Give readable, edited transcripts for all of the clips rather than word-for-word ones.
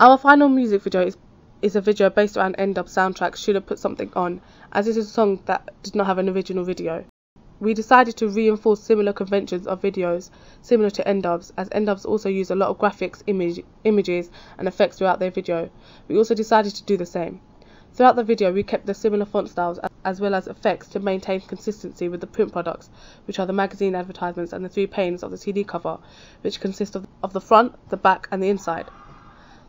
Our final music video is a video based around Dubz soundtrack Shoulda Put Something On, as it is a song that did not have an original video. We decided to reinforce similar conventions of videos similar to Dubz, as Dubz also use a lot of graphics, images and effects throughout their video. We also decided to do the same. Throughout the video we kept the similar font styles as well as effects to maintain consistency with the print products, which are the magazine advertisements and the 3 panes of the CD cover, which consist of the front, the back and the inside.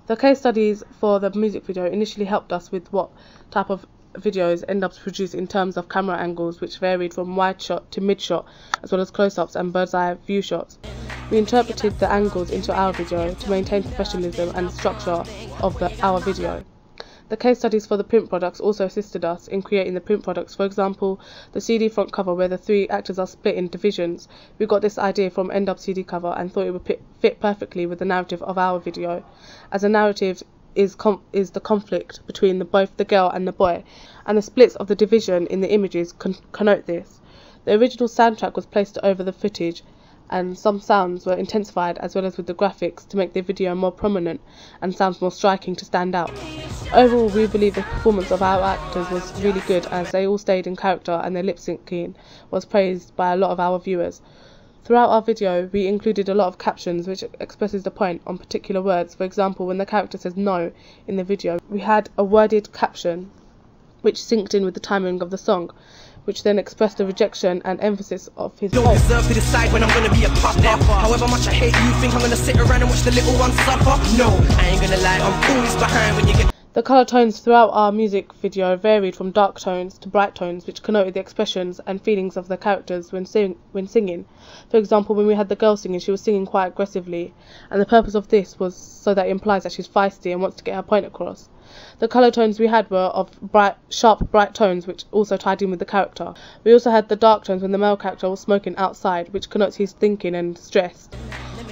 The case studies for the music video initially helped us with what type of videos Dubz produced in terms of camera angles, which varied from wide shot to mid shot, as well as close-ups and bird's eye view shots. We interpreted the angles into our video to maintain professionalism and the structure of our video. The case studies for the print products also assisted us in creating the print products. For example, the CD front cover where the 3 actors are split in divisions. We got this idea from Dubz CD cover and thought it would fit perfectly with the narrative of our video, as the narrative is the conflict between both the girl and the boy, and the splits of the division in the images connote this. The original soundtrack was placed over the footage, and some sounds were intensified as well as with the graphics to make the video more prominent and sounds more striking to stand out. Overall, we believe the performance of our actors was really good, as they all stayed in character and their lip syncing was praised by a lot of our viewers. Throughout our video, we included a lot of captions which expresses the point on particular words. For example, when the character says no in the video, we had a worded caption which synced in with the timing of the song, which then expressed the rejection and emphasis of his don't deserve to decide when I'm gonna be a papa. However much I hate you, think I'm gonna sit around and watch the little ones suffer? No, I ain't gonna lie, I'm always behind when you get. The colour tones throughout our music video varied from dark tones to bright tones, which connoted the expressions and feelings of the characters when singing. For example, when we had the girl singing, she was singing quite aggressively, and the purpose of this was so that it implies that she's feisty and wants to get her point across. The colour tones we had were of sharp, bright tones, which also tied in with the character. We also had the dark tones when the male character was smoking outside, which connotes he's thinking and stressed.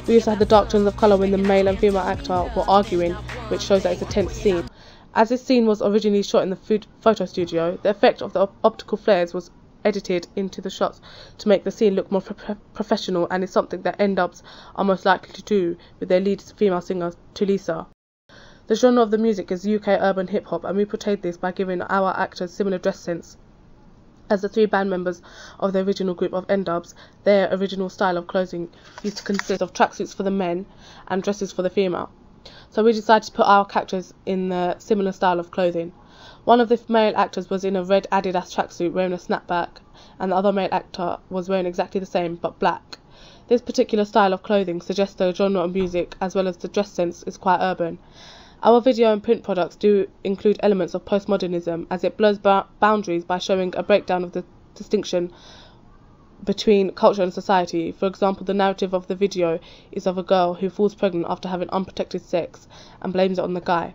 We also had the dark tones of colour when the male and female actor were arguing, which shows that it's a tense scene. As this scene was originally shot in the photo studio, the effect of the optical flares was edited into the shots to make the scene look more professional, and is something that Dubz are most likely to do with their lead female singer, Tulisa. The genre of the music is UK urban hip-hop, and we portrayed this by giving our actors similar dress sense. As the 3 band members of the original group of Dubz, their original style of clothing used to consist of tracksuits for the men and dresses for the female. So we decided to put our characters in the similar style of clothing. One of the male actors was in a red Adidas tracksuit wearing a snapback, and the other male actor was wearing exactly the same but black. This particular style of clothing suggests the genre of music as well as the dress sense is quite urban. Our video and print products do include elements of postmodernism, as it blurs boundaries by showing a breakdown of the distinction between culture and society. For example, the narrative of the video is of a girl who falls pregnant after having unprotected sex and blames it on the guy.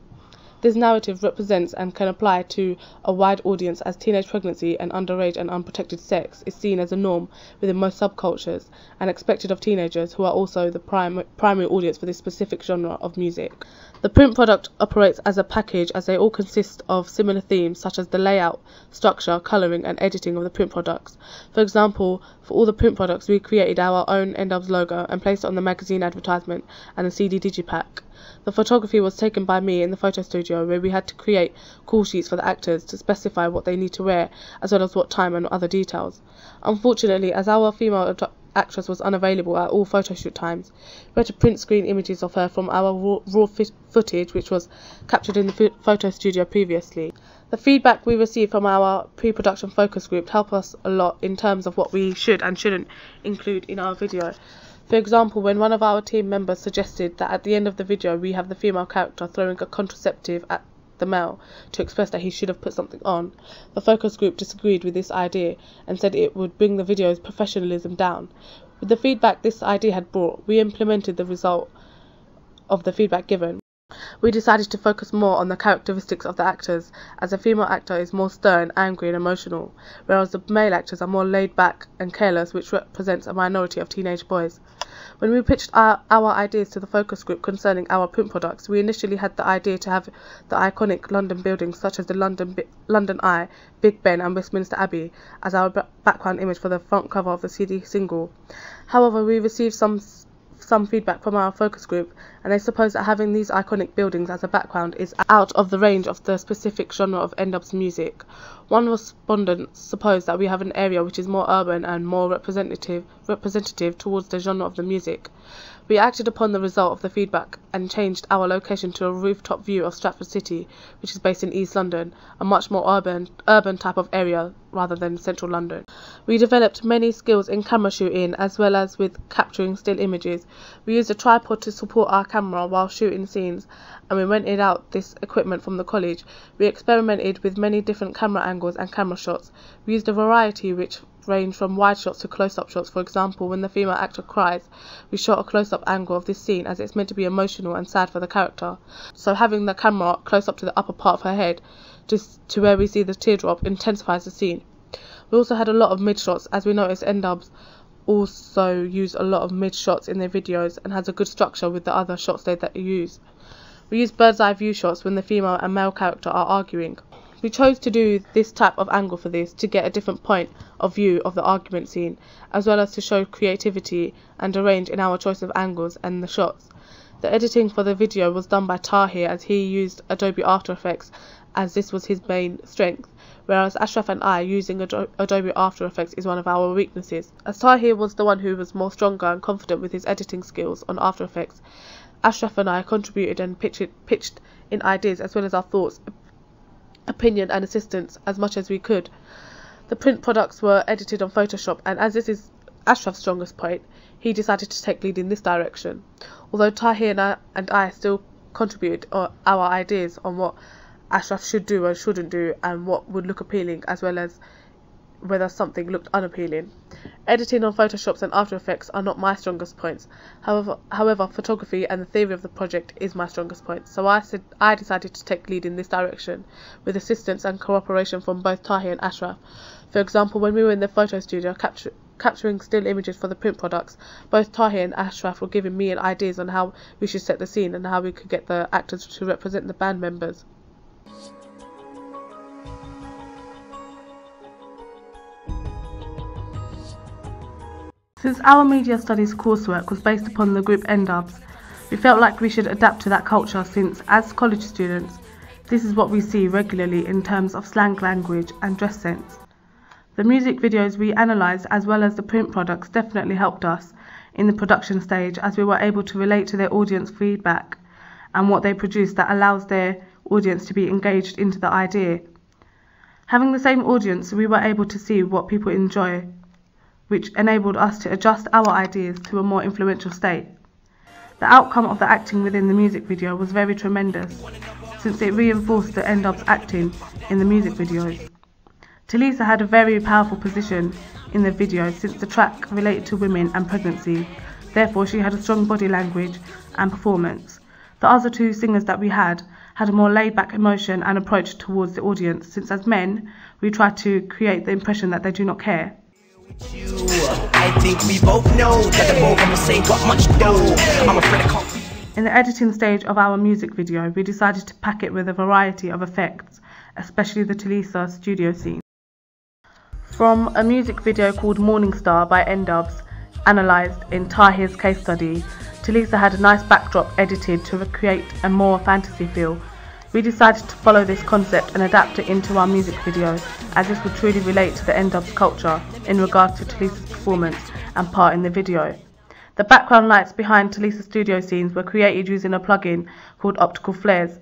This narrative represents and can apply to a wide audience, as teenage pregnancy and underage and unprotected sex is seen as a norm within most subcultures and expected of teenagers, who are also the primary audience for this specific genre of music. The print product operates as a package, as they all consist of similar themes such as the layout, structure, colouring and editing of the print products. For example, for all the print products we created our own Dubz logo and placed it on the magazine advertisement and the CD digipack. The photography was taken by me in the photo studio, where we had to create call sheets for the actors to specify what they need to wear, as well as what time and other details. Unfortunately, as our female actress was unavailable at all photoshoot times, we had to print screen images of her from our raw footage, which was captured in the photo studio previously. The feedback we received from our pre-production focus group helped us a lot in terms of what we should and shouldn't include in our video. For example, when one of our team members suggested that at the end of the video we have the female character throwing a contraceptive at the male to express that he should have put something on, the focus group disagreed with this idea and said it would bring the video's professionalism down. With the feedback this idea had brought, we implemented the result of the feedback given. We decided to focus more on the characteristics of the actors, as the female actor is more stern, angry and emotional, whereas the male actors are more laid back and careless, which represents a minority of teenage boys. When we pitched our ideas to the focus group concerning our print products, we initially had the idea to have the iconic London buildings such as the London Eye, Big Ben and Westminster Abbey as our background image for the front cover of the CD single. However, we received some feedback from our focus group, and they suppose that having these iconic buildings as a background is out of the range of the specific genre of Dubz music. One respondent supposed that we have an area which is more urban and more representative towards the genre of the music. We acted upon the result of the feedback and changed our location to a rooftop view of Stratford City, which is based in East London, a much more urban type of area rather than central London. We developed many skills in camera shooting as well as with capturing still images. We used a tripod to support our camera while shooting scenes, and we rented out this equipment from the college. We experimented with many different camera angles and camera shots. We used a variety which range from wide shots to close-up shots. For example, when the female actor cries, we shot a close-up angle of this scene as it's meant to be emotional and sad for the character. So having the camera close up to the upper part of her head to where we see the teardrop intensifies the scene. We also had a lot of mid-shots, as we noticed Dubz also use a lot of mid-shots in their videos and has a good structure with the other shots that use. We use bird's eye view shots when the female and male character are arguing. We chose to do this type of angle for this to get a different point of view of the argument scene, as well as to show creativity and a range in our choice of angles and the shots. The editing for the video was done by Tahir, as he used Adobe After Effects as this was his main strength, whereas Ashraf and I using Adobe After Effects is one of our weaknesses. As Tahir was the one who was more stronger and confident with his editing skills on After Effects, Ashraf and I contributed and pitched in ideas as well as our thoughts, opinion and assistance as much as we could. The print products were edited on Photoshop, and as this is Ashraf's strongest point, he decided to take lead in this direction. Although Tahir and I still contributed our ideas on what Ashraf should do and shouldn't do and what would look appealing, as well as whether something looked unappealing. Editing on Photoshops and After Effects are not my strongest points. However, photography and the theory of the project is my strongest point, so I decided to take lead in this direction, with assistance and cooperation from both Tahir and Ashraf. For example, when we were in the photo studio capturing still images for the print products, both Tahir and Ashraf were giving me ideas on how we should set the scene and how we could get the actors to represent the band members. Since our media studies coursework was based upon the group Dubz, we felt like we should adapt to that culture, since as college students, this is what we see regularly in terms of slang language and dress sense. The music videos we analysed as well as the print products definitely helped us in the production stage, as we were able to relate to their audience feedback and what they produce that allows their audience to be engaged into the idea. Having the same audience, we were able to see what people enjoy, which enabled us to adjust our ideas to a more influential state. The outcome of the acting within the music video was very tremendous, since it reinforced the Dubz acting in the music videos. Talisa had a very powerful position in the video, since the track related to women and pregnancy. Therefore, she had a strong body language and performance. The other two singers that we had a more laid-back emotion and approach towards the audience, since as men, we try to create the impression that they do not care. I think we both know that the both of us ain't got much dough. I'm afraid I can't. In the editing stage of our music video, we decided to pack it with a variety of effects, especially the Talisa studio scene. From a music video called Morning Star by Dubz, analysed in Tahir's case study, Talisa had a nice backdrop edited to recreate a more fantasy feel. We decided to follow this concept and adapt it into our music video, as this would truly relate to the Dubz culture in regards to Talisa's performance and part in the video. The background lights behind Talisa's studio scenes were created using a plugin called Optical Flares.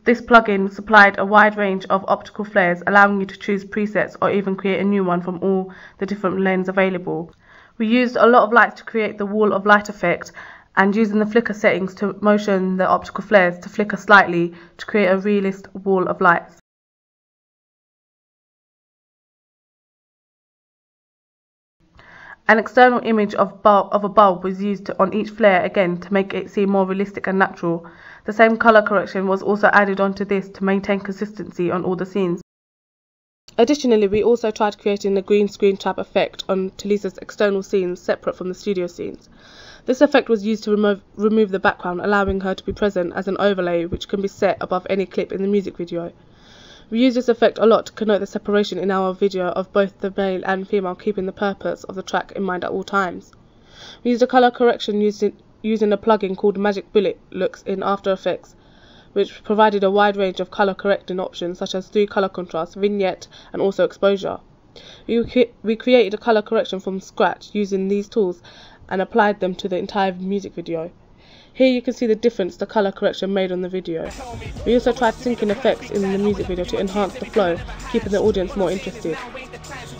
This plugin supplied a wide range of optical flares, allowing you to choose presets or even create a new one from all the different lenses available. We used a lot of lights to create the wall of light effect, and using the flicker settings to motion the optical flares to flicker slightly to create a realist wall of lights. An external image of a bulb was used on each flare again to make it seem more realistic and natural. The same colour correction was also added onto this to maintain consistency on all the scenes. Additionally, we also tried creating a green screen type effect on Talisa's external scenes separate from the studio scenes. This effect was used to remove the background, allowing her to be present as an overlay which can be set above any clip in the music video. We used this effect a lot to connote the separation in our video of both the male and female, keeping the purpose of the track in mind at all times. We used a colour correction using a plugin called Magic Bullet Looks in After Effects, which provided a wide range of colour correcting options such as 3 colour contrast, vignette and also exposure. We created a colour correction from scratch using these tools and applied them to the entire music video. Here you can see the difference the colour correction made on the video. We also tried syncing effects in the music video to enhance the flow, keeping the audience more interested.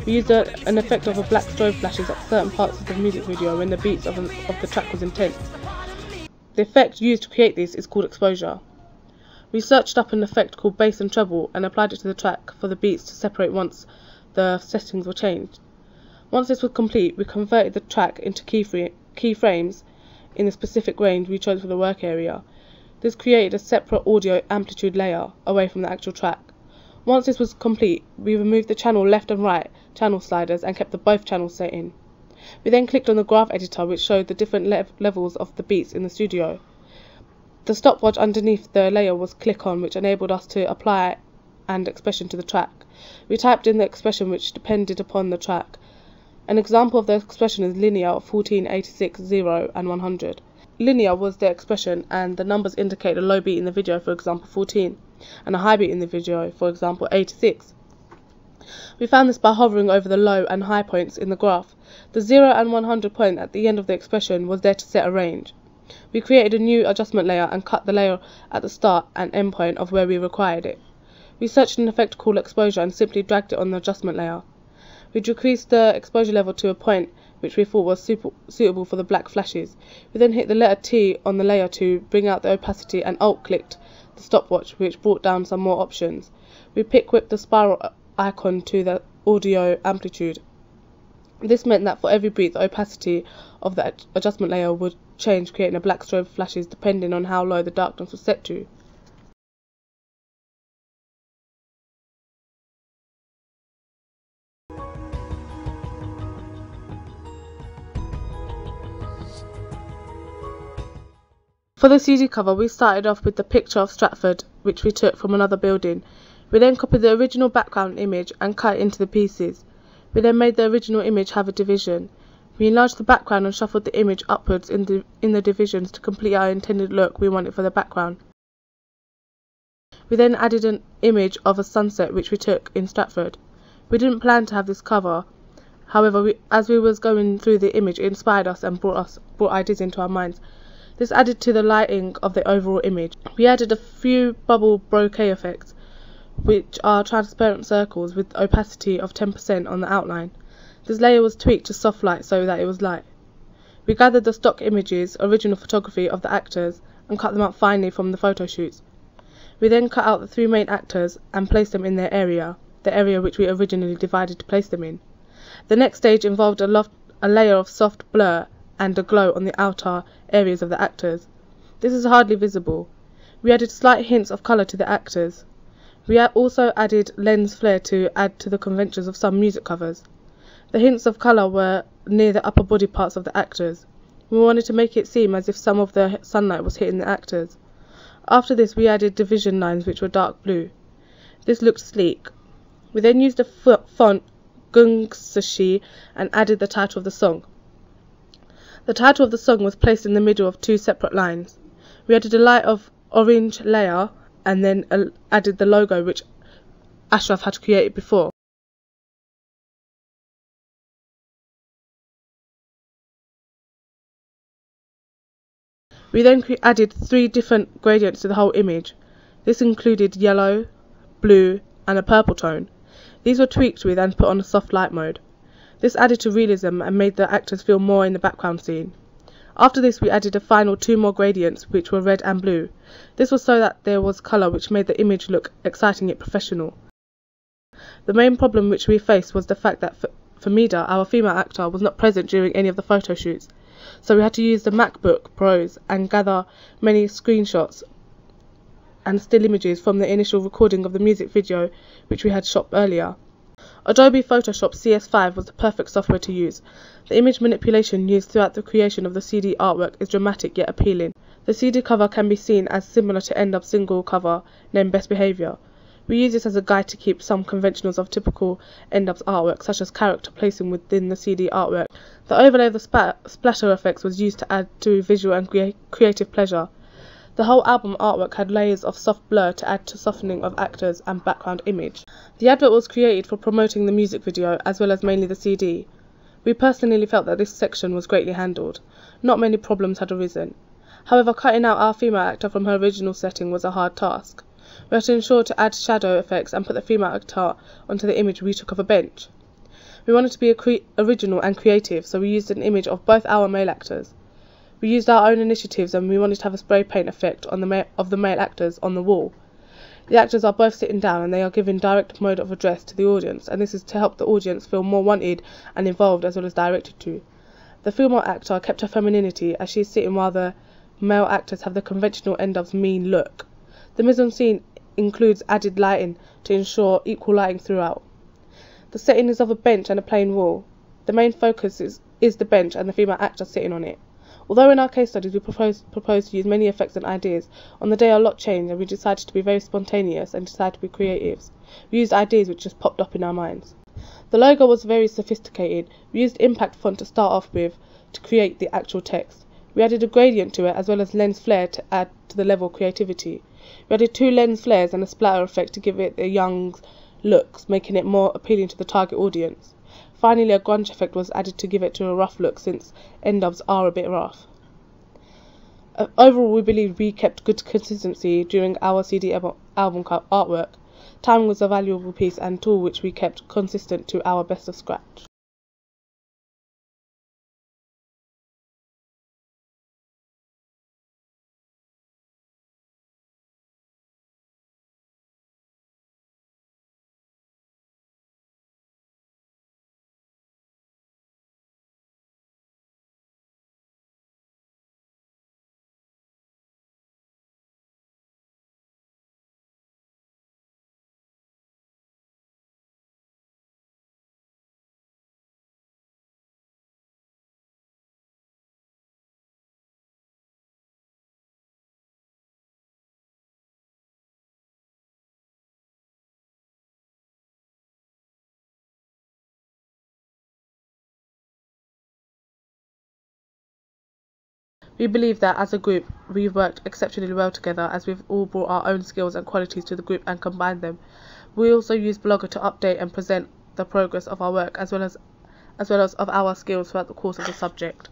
We used an effect of a black strobe flashes at certain parts of the music video when the beats of the track was intense. The effect used to create this is called exposure. We searched up an effect called bass and treble and applied it to the track for the beats to separate once the settings were changed. Once this was complete, we converted the track into keyframes in the specific range we chose for the work area. This created a separate audio amplitude layer away from the actual track. Once this was complete, we removed the channel left and right channel sliders and kept the both channels set in. We then clicked on the graph editor, which showed the different levels of the beats in the studio. The stopwatch underneath the layer was click on, which enabled us to apply an expression to the track. We typed in the expression which depended upon the track. An example of the expression is linear of 14, 86, 0 and 100. Linear was the expression and the numbers indicate a low beat in the video, for example 14, and a high beat in the video, for example 86. We found this by hovering over the low and high points in the graph. The 0 and 100 point at the end of the expression was there to set a range. We created a new adjustment layer and cut the layer at the start and end point of where we required it. We searched an effect called exposure and simply dragged it on the adjustment layer. We decreased the exposure level to a point which we thought was suitable for the black flashes. We then hit the letter T on the layer to bring out the opacity and alt-clicked the stopwatch, which brought down some more options. We pick-whipped the spiral icon to the audio amplitude. This meant that for every beat the opacity of the adjustment layer would change, creating a black strobe flashes depending on how low the darkness was set to. For the CD cover, we started off with the picture of Stratford, which we took from another building. We then copied the original background image and cut it into the pieces. We then made the original image have a division. We enlarged the background and shuffled the image upwards in the divisions to complete our intended look we wanted for the background. We then added an image of a sunset which we took in Stratford. We didn't plan to have this cover, however, as we was going through the image, it inspired us and brought ideas into our minds. This added to the lighting of the overall image. We added a few bubble bokeh effects, which are transparent circles with opacity of 10% on the outline. This layer was tweaked to soft light so that it was light. We gathered the stock images, original photography of the actors, and cut them out finely from the photo shoots. We then cut out the 3 main actors and placed them in their area, the area which we originally divided to place them in. The next stage involved a layer of soft blur and a glow on the outer areas of the actors. This is hardly visible. We added slight hints of colour to the actors. We also added lens flare to add to the conventions of some music covers. The hints of colour were near the upper body parts of the actors. We wanted to make it seem as if some of the sunlight was hitting the actors. After this, we added division lines which were dark blue. This looked sleek. We then used the font Gungsashi and added the title of the song. The title of the song was placed in the middle of 2 separate lines. We added a light of orange layer and then added the logo which Ashraf had created before. We then added 3 different gradients to the whole image. This included yellow, blue and a purple tone. These were tweaked with and put on a soft light mode. This added to realism and made the actors feel more in the background scene. After this, we added a final 2 more gradients which were red and blue. This was so that there was colour which made the image look exciting yet professional. The main problem which we faced was the fact that Famida, our female actor, was not present during any of the photo shoots, so we had to use the MacBook Pros and gather many screenshots and still images from the initial recording of the music video which we had shot earlier. Adobe Photoshop CS5 was the perfect software to use. The image manipulation used throughout the creation of the CD artwork is dramatic yet appealing. The CD cover can be seen as similar to End Up single cover named Best Behaviour. We use this as a guide to keep some conventionals of typical Dubz artwork, such as character placing within the CD artwork. The overlay of the splatter effects was used to add to visual and creative pleasure. The whole album artwork had layers of soft blur to add to softening of actors and background image. The advert was created for promoting the music video as well as mainly the CD. We personally felt that this section was greatly handled. Not many problems had arisen. However, cutting out our female actor from her original setting was a hard task. We had to ensure to add shadow effects and put the female actor onto the image we took of a bench. We wanted to be original and creative, so we used an image of both our male actors. We used our own initiatives and we wanted to have a spray paint effect on the male actors on the wall. The actors are both sitting down and they are given direct mode of address to the audience, and this is to help the audience feel more wanted and involved as well as directed to. The female actor kept her femininity as she is sitting while the male actors have the conventional Dubz mean look. The mise-en-scene includes added lighting to ensure equal lighting throughout. The setting is of a bench and a plain wall. The main focus is the bench and the female actor sitting on it. Although in our case studies we proposed to use many effects and ideas, on the day a lot changed and we decided to be very spontaneous and decided to be creatives. We used ideas which just popped up in our minds. The logo was very sophisticated. We used impact font to start off with to create the actual text. We added a gradient to it as well as lens flare to add to the level of creativity. We added 2 lens flares and a splatter effect to give it a young look, making it more appealing to the target audience. Finally, a grunge effect was added to give it to a rough look, since Dubz are a bit rough. Overall, we believe we kept good consistency during our CD album artwork. Time was a valuable piece and tool which we kept consistent to our best of scratch. We believe that as a group we've worked exceptionally well together, as we've all brought our own skills and qualities to the group and combined them. We also use Blogger to update and present the progress of our work as well as of our skills throughout the course of the subject.